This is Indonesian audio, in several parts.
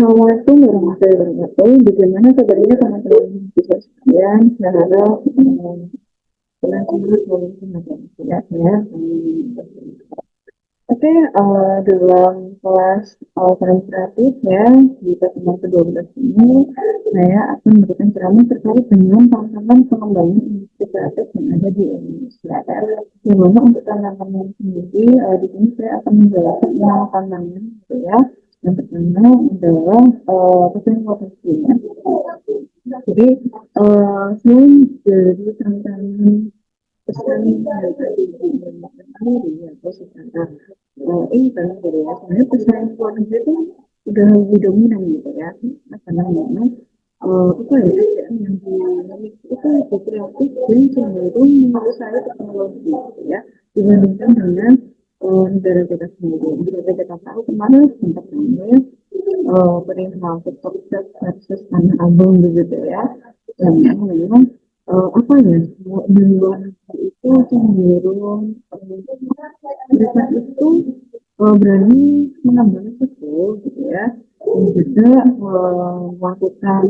Assalamualaikum warahmatullahi wabarakatuh. Bagaimana kabarnya teman-teman bisa sekalian? Saya harap kalian semua selalu sehat ya. Oke, dalam kelas Sains Kreatif ya, di pertemuan ke-12 ini, saya akan memberikan ceramah terkait dengan tantangan pengembangan industri kreatif yang ada di Indonesia. Yang mana untuk tantangannya sendiri, di sini saya akan menjelaskan 6 tantangan, gitu ya. Yang pertama adalah presentasi ya. Jadi, selain dari tantangan pesan yang tadi di Indonesia sendiri atau secara intern gitu ya, sebenarnya pesan luar negeri itu udah lebih dominan gitu ya, karena memang apa ya kerjaan yang dimiliki itu lebih kreatif dan cenderung menguasai teknologi gitu ya dibandingkan dengan negara kita sendiri. Negara kita tahu kemarin sempat ramai perihal TikTok versus Tanah Abang begitu ya, dan memang apa ya di luar negeri itu cenderung mereka itu berani mengambil risiko gitu ya, dan juga melakukan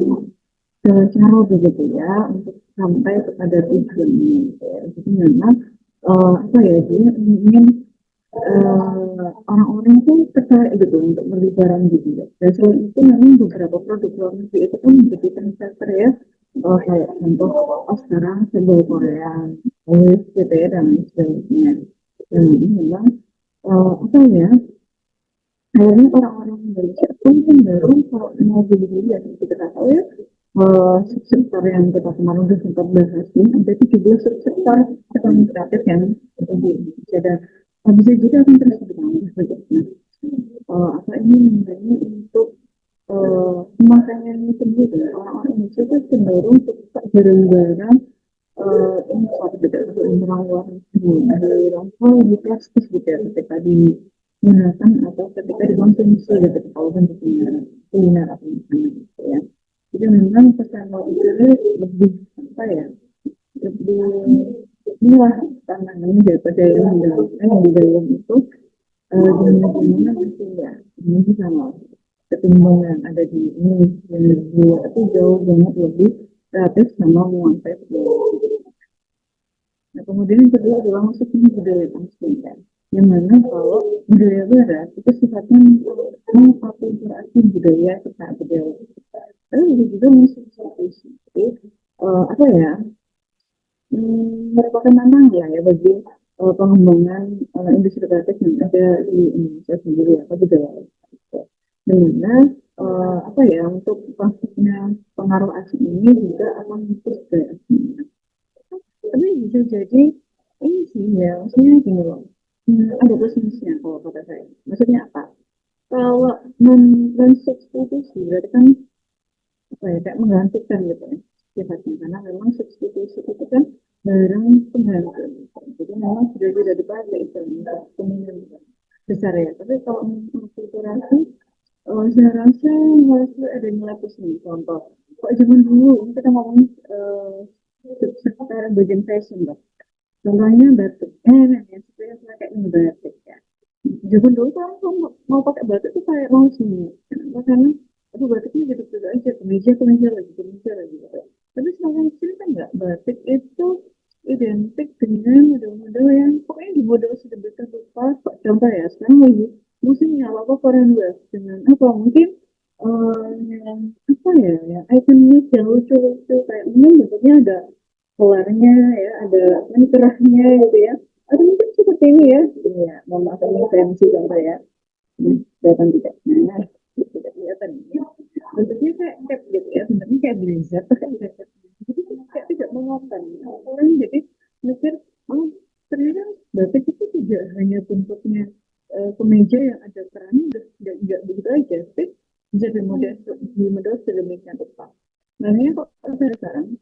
cara begitu ya untuk sampai kepada tujuannya gitu ya. Jadi memang apa ya dia ingin orang-orang tuh tertarik gitu untuk beli barang gitu ya. Dan selain itu memang beberapa produk luar negeri itu pun menjadi trendsetter ya. Kayak contoh sekarang sebuah Korea, gitu ya dan lain sebagainya. Dan ini memang apa ya akhirnya orang-orang Indonesia pun cenderung kalau mau beli-beli ya seperti kita tahu ya sektor yang kita kemarin udah sempat bahas ini ada 17 sektor ekonomi kreatif yang ada di Indonesia dan bisa juga akan terus berkembang berikutnya. Apa ini namanya untuk pemakaian sendiri orang-orang Indonesia itu cenderung suka barang-barang ini suatu beda untuk orang luar negeri orang lebih plastis gitu ya ketika digunakan atau ketika dikonsumsi gitu kalau bentuknya kuliner atau makanan gitu ya. Jadi memang pesan itu lebih apa ya lebih inilah tantangannya daripada yang di dalam itu gimana nanti ya ini sama ketimbang yang ada di ini yang di itu jauh banget lebih kreatif sama menguasai teknologi. Nah, kemudian yang kedua adalah masuknya budaya asing ya. Yang mana kalau budaya barat itu sifatnya mengakulturasi budaya kita budaya kita. Tapi juga mensubstitusi. Jadi apa ya merupakan tantangan ya bagi pengembangan industri kreatif yang ada di Indonesia sendiri atau budaya dimana apa ya untuk masuknya pengaruh asing ini juga akan mengikut budaya asing. Tapi bisa jadi ini sih ya maksudnya gini loh ada plus minusnya kalau kata saya maksudnya apa kalau mensubstitusi berarti kan apa ya kayak menggantikan gitu ya sifatnya karena memang substitusi itu kan barang pengganti jadi memang sudah tidak dipakai itu kemungkinan besar ya tapi kalau mengakulturasi saya rasa harus ada nilai plus nih contoh kok zaman dulu kita ngomongin sekarang bagian fashion lah. Contohnya batik, ya, supaya pakai ini batik ya. Zaman dulu kan mau pakai batik itu kayak mau sih. Kenapa? Karena aku batiknya gitu-gitu aja, kemeja lagi, kemeja lagi. Gitu. Tapi semakin sini kan enggak, batik itu identik dengan model-model yang pokoknya di model sedemikian rupa. Contoh ya, sekarang lagi musimnya apa Korean Wave dengan apa mungkin yang apa ya, yang ikonik yang lucu-lucu kayak mungkin bentuknya ada polarnya ya, ada ini kerahnya gitu ya. Atau mungkin seperti ini ya, iya, mohon maaf ini fancy contoh ya. Kelihatan tidak? Nah, tidak kelihatan ya. Bentuknya kayak cap gitu ya, sebenarnya kayak blazer, kayak blazer. Jadi kayak tidak mengotak. Orang jadi mikir, oh ternyata batik itu tidak hanya bentuknya kemeja yang ada kerannya, udah tidak begitu aja, tapi bisa dimodel sedemikian rupa. Nah, ini kok sekarang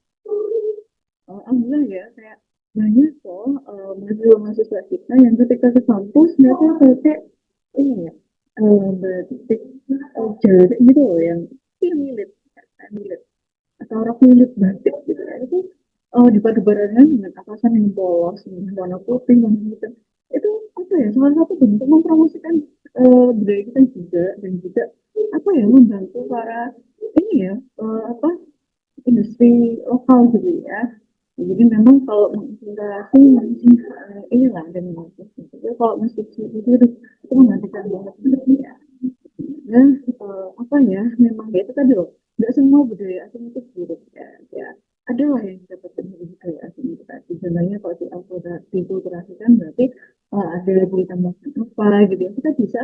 alhamdulillah ya kayak banyak kok mahasiswa kita yang ketika ke kampus mereka pakai ini ya batik jari gitu loh yang milit milit atau rok milit batik gitu ya itu dipadu badankan dengan atasan yang polos dengan warna putih warna hitam itu apa ya salah satu bentuk mempromosikan budaya kita juga dan juga apa apa ya, membantu para ini ya, apa, industri lokal gitu ya. Jadi memang kalau menginspirasi masih inilah dan tapi kalau musik itu mematikan banget ya. Dan apa ya, memang ya itu tadi loh, nggak semua budaya asing itu buruk ya. Ya ada lah yang didapatkan dari budaya asing itu tadi. Sebenarnya kalau dikulturasikan berarti ada ditambahkan apa gitu ya. Kita bisa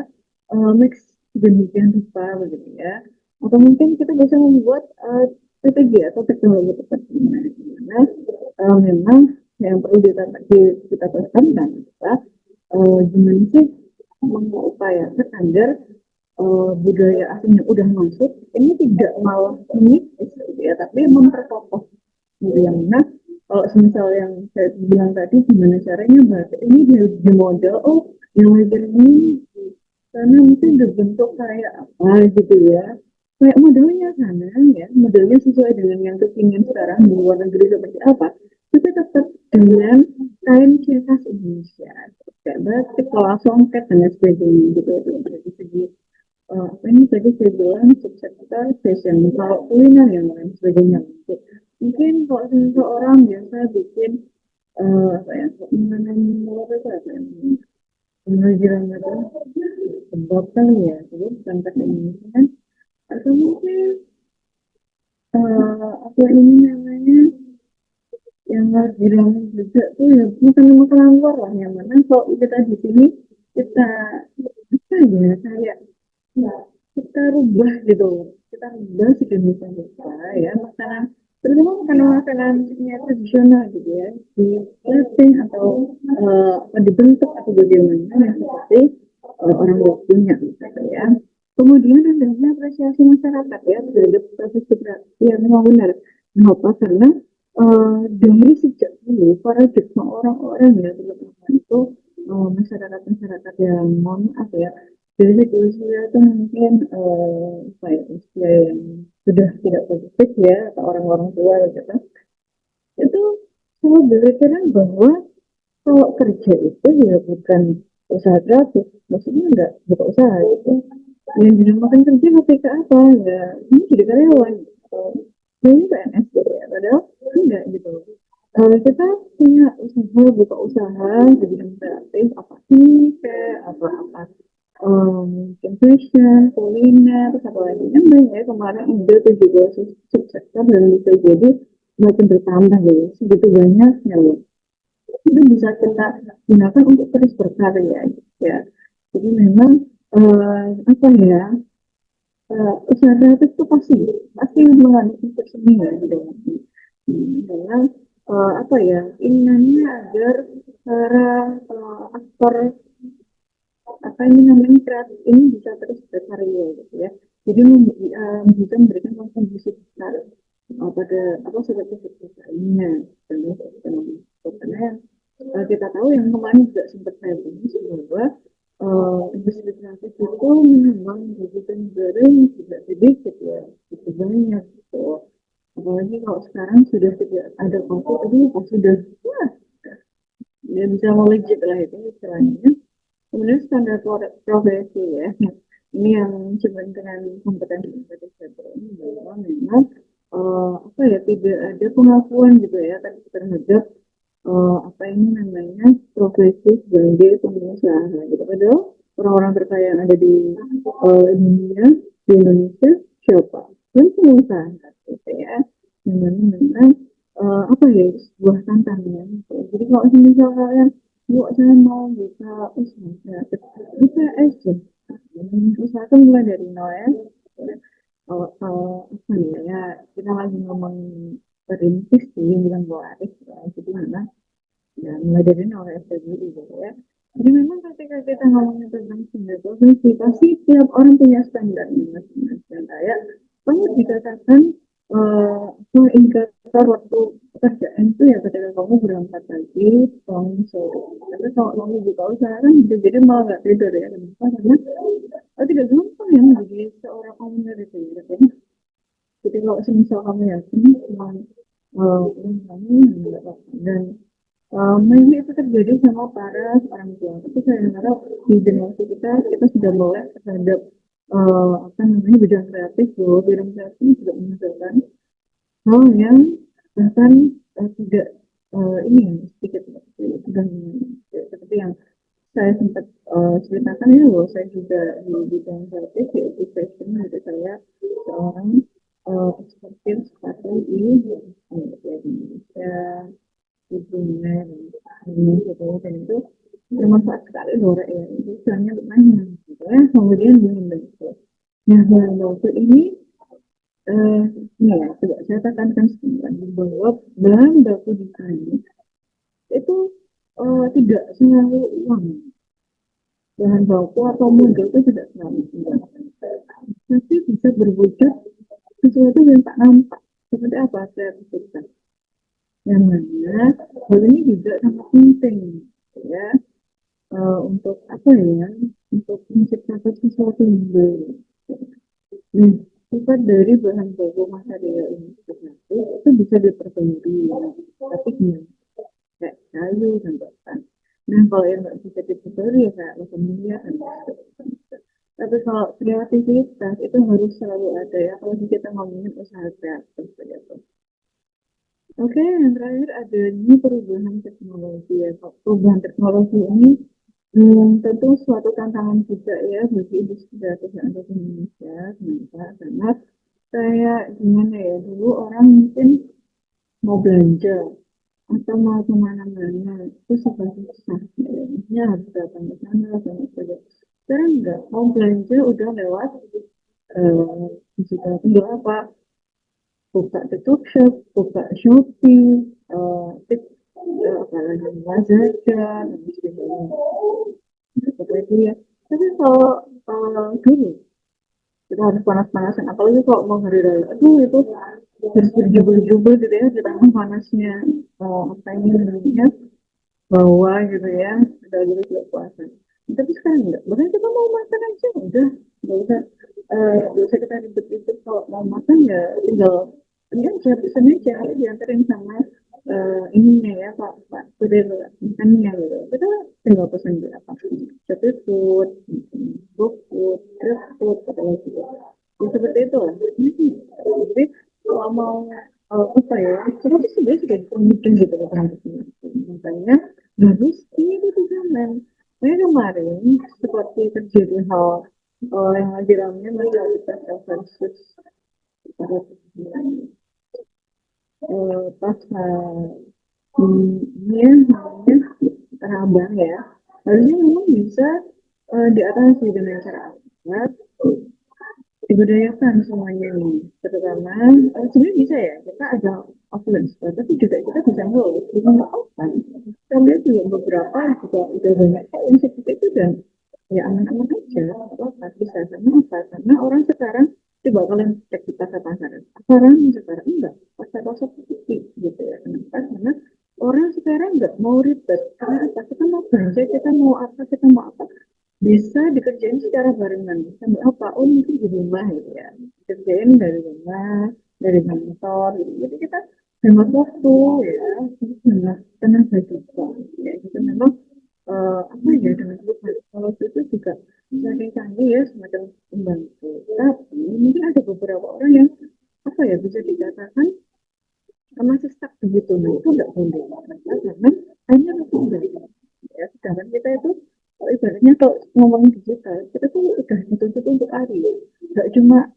mix demikian rupa begitu ya. Atau mungkin kita bisa membuat TTG atau teknologi tepat guna. Dimana memang yang perlu kita tekankan adalah gimana sih mengupayakan agar budaya asing yang udah masuk ini tidak malah menipis gitu ya, tapi memperkokoh gitu. Yang mana kalau misal yang saya bilang tadi gimana caranya bahasa ini di model, oh yang wajar ini karena mungkin dibentuk kayak apa gitu ya, kayak modelnya sana ya, modelnya sesuai dengan yang kekinian sekarang di luar negeri seperti apa, tapi tetap dengan kain ciri khas Indonesia kayak batik, pola songket dan lain sebagainya gitu. Dari segi apa ini tadi saya bilang subsektor fashion, kalau kuliner yang lain sebagainya gitu. Mungkin kalau seseorang biasa bikin apa ya, makanan luar itu apa ya, pengajaran itu sebab kali ya, jadi bukan bahasa Indonesia kan, atau mungkin apa ini namanya, yang harus diramu juga tuh ya makanan-makanan luar lah, yang mana kalau kita di sini kita apa ya, kayak ya, kita rubah gitu, kita rubah sedemikian rupa ya makanan, terutama makanan-makanan tradisional gitu ya, di plating atau dibentuk atau bagaimana yang seperti orang luar punya gitu ya. Kemudian adanya apresiasi masyarakat ya terhadap proses migrasi yang memang benar. Kenapa? Karena dari sejak dulu paradigma orang-orang ya terutama itu masyarakat-masyarakat yang mohon maaf ya, dari segi usia itu mungkin apa ya, usia yang sudah tidak produktif ya, atau orang-orang tua gitu, itu selalu berpikiran bahwa kalau kerja itu ya bukan usaha gratis, maksudnya enggak buka usaha itu yang dinamakan kerja ketika apa ya, ini jadi karyawan gitu. Ini PNS gitu ya, padahal enggak gitu. Kita punya usaha, buka usaha di bidang kreatif apa sih, kayak apa mungkin fashion, kuliner, terus apa lagi kan banyak ya, kemarin ide tuh juga subsektor dan bisa jadi makin bertambah gitu, segitu banyaknya loh, itu bisa kita gunakan untuk terus berkarya gitu ya. Jadi memang apa ya, usaha kreatif itu pasti pasti mengandung unsur seni ya gitu. Dengan apa ya, inginannya agar para aktor apa ini namanya kreatif ini bisa terus berkarya gitu ya. Jadi bisa memberikan kontribusi besar pada apa seperti lainnya dan karena kita tahu yang kemarin juga sempat saya bahas bahwa industri kreatif itu memang begitu negara yang tidak sedikit ya, itu banyak gitu. Apalagi kalau sekarang sudah tidak ada konflik, tapi sudah wah, ya bisa melejit lah itu istilahnya. Kemudian standar profesi ya, ini yang cuman dengan kompetensi Indonesia ini bahwa memang apa ya, tidak ada pengakuan gitu ya terhadap apa ini namanya profesi sebagai pengusaha gitu. Padahal orang-orang terkaya yang ada di dunia, di Indonesia siapa? Dan pengusaha gitu ya. Yang mana memang apa ya, sebuah tantangan gitu. Jadi kalau misal kalian yuk saya mau buka usaha, buka aja. Usahakan mulai dari nol ya. Kalau apa ya, kita lagi ngomong perintis sih, bilang waris ya. Jadi memang ya mulai dari nol ya sendiri gitu ya. Jadi memang ketika kita ngomongin tentang standar profesi, pasti tiap orang punya standarnya masing-masing. Kayak banyak dikatakan indikator waktu pekerjaan itu ya ketika kamu berangkat pagi, pulang sore. Tapi kalau kamu buka usaha kan bisa jadi malah nggak tidur ya. Kenapa? Karena tidak gampang ya menjadi seorang owner itu ya. Jadi kalau semisal kamu yakin dengan kamu dan maybe itu terjadi sama para orang tua. Tapi saya harap di generasi kita sudah mulai terhadap apa namanya, bidang kreatif bahwa bidang kreatif ini juga menghasilkan hal yang bahkan, tidak, ini ya, sedikit sudah seperti yang saya sempat, ceritakan ya bahwa saya juga di bidang kreatif yaitu fashion, jadi saya seorang, eksportir sepatu di, Indonesia, di Brunei, gitu, dan itu bermanfaat sekali loh Rek, ya, itu istilahnya lumayan gitu ya, kemudian bahan baku. Nah, bahan baku ini, ini ya, coba saya tekankan sebentar bahwa bahan baku di sini itu, tidak selalu uang. Bahan baku atau modal itu tidak selalu uang. Tapi bisa berwujud sesuatu yang tak nampak. Seperti apa saya sebutkan. Yang mana hal ini juga sangat penting ya, untuk apa ya, untuk menciptakan sesuatu yang baru. Nah, sifat dari bahan baku material ini sebenarnya itu bisa diperbaiki, tapi gimana? Kayak kayu dan bahkan. Nah, kalau yang nggak bisa diperbarui ya kayak logam mulia dan sebagainya. Tapi kalau kreativitas itu harus selalu ada ya, kalau kita ngomongin usaha kreatif gitu. Oke, yang terakhir adanya perubahan teknologi ya. Perubahan teknologi ini, tentu suatu tantangan juga ya bagi industri kreatif yang ada di Indonesia. Kenapa? Karena kayak gimana ya, dulu orang mungkin mau belanja atau mau kemana-mana itu serba susah. Ya, harus datang ke sana, dan sebagainya. Sekarang enggak, mau belanja udah lewat, digital. Tinggal apa? Buka TikTok Shop, buka Shopee, Tik, apalagi Lazada, dan sebagainya. Seperti itu ya. Tapi kalau, dulu kita harus panas-panasan, apalagi kalau mau hari raya, aduh itu harus berjubel-jubel gitu ya di tengah panasnya, apa ini namanya, bawah gitu ya, udah gitu juga puasa. Tapi sekarang enggak, bahkan kita mau makan aja udah, nggak usah, nggak usah kita ribet-ribet, kalau mau makan ya tinggal ini aja, pesan aja, diantarin sama, ininya ya, pak kurir makannya gitu, kita tinggal pesan berapa, Shopee Food, GoFood, GrabFood, atau lagi ya, seperti itu lah. Jadi kalau mau, apa ya, kita tuh sebenarnya sudah dipermudah gitu loh teman-teman. Makanya harus ini di zaman. Saya kemarin seperti terjadi hal, yang lagi ramai mayoritas versus pada pas, ini ya namanya Tanah Abang ya. Harusnya memang bisa, diatasi dengan cara apa? Dibudayakan semuanya nih, terutama, sebenarnya bisa ya, kita ada offline store, tapi juga kita bisa ngeload dengan offline. Kita lihat juga beberapa juga udah banyak yang seperti itu, dan ya aman-aman aja, apa bisa, karena apa? Karena orang sekarang, coba kalian cek di pasar-pasar, sekarang enggak, pasar-pasar sepi gitu ya. Kenapa? Karena orang sekarang enggak mau ribet, karena apa? Kita mau belanja, kita mau apa, bisa dikerjain secara barengan. Sambil apa? Oh, mungkin di rumah gitu ya. Kerjain dari rumah, dari kantor gitu. Jadi kita hemat waktu ya, hemat tenaga juga. Ya, gitu memang, apa ya, dengan kalau itu juga semakin canggih ya, semakin membantu. Tapi mungkin ada beberapa orang yang apa ya, bisa dikatakan masih stuck begitu. Nah, itu nggak boleh. Kenapa? Karena hanya untuk belajar. Ya, sedangkan kita itu, ibaratnya kalau ngomongin digital, kita tuh udah dituntut untuk lari. Nggak cuma,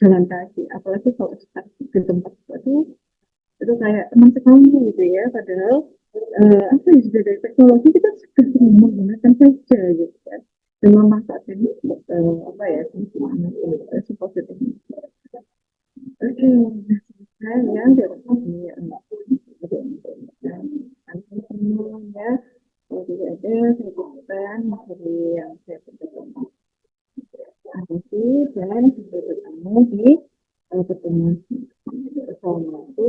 jalan kaki. Apalagi kalau stuck di tempat itu kayak teman sekali gitu ya. Padahal, apa ya, sudah dari teknologi kita sudah menggunakan saja gitu kan. Dan memanfaatkan itu, apa ya, sepositif. Oke, saya dari tadi ya, nanti semuanya kalau tidak ada saya bukan materi yang saya berikan. Ada sih, dan sampai ketemu di, pertemuan sama itu.